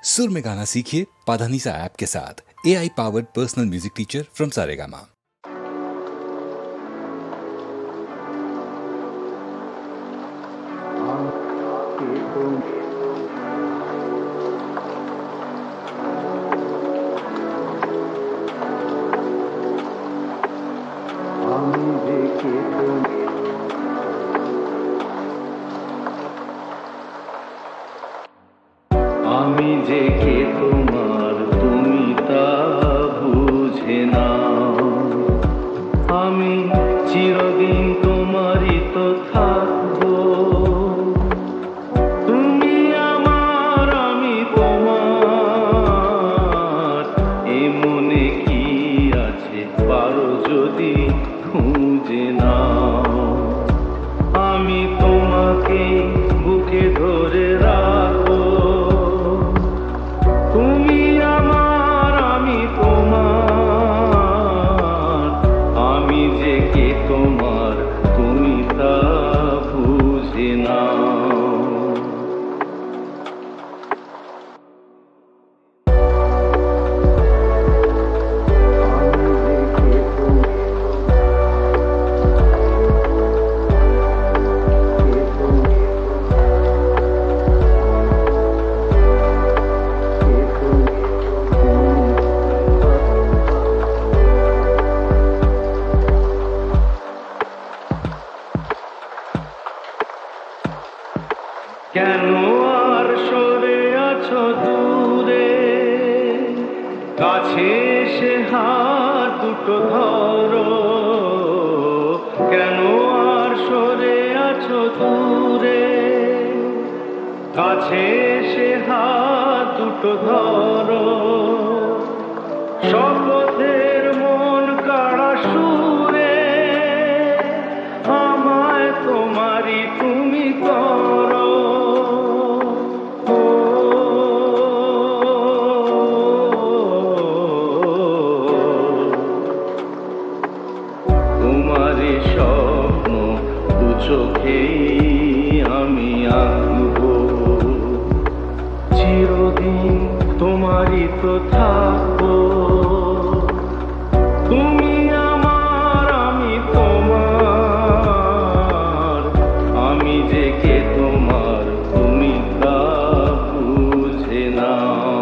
सुर में गाना सीखिए पाधानीसा ऐप के साथ। AI powered personal music teacher from Saregama. আমি যে কে তোমার তুমি তা বুঝে নাও, আমি চিরদিন তোমারই তো থাকবো। তুমি আমার আমি তোমার, এ মনে কি আছে পারো যদি খুঁজে নাও। আমি তোমাকে বুকে ধরে রাখো, তুমি আমার আমি তোমার, আমি যে কে তোমার তুমি তা বুঝে নাও। কেন আর সরে আছো দূরে, কাছে এসে হাত দুটো ধরো। কেন আর সরে আছো দূরে, কাছে এসে হাত দুটো ধরো। শপথের মন কাড়া সুরে আমায় তোমারই তুমি করো। তোমারই স্বপ্ন দু চোখেই আমি আঁকবো, চিরদিন তোমারই তো থাকবো। তুমি আমার আমি তোমার, আমি যে কে তোমার তুমি তা বুঝে নাও।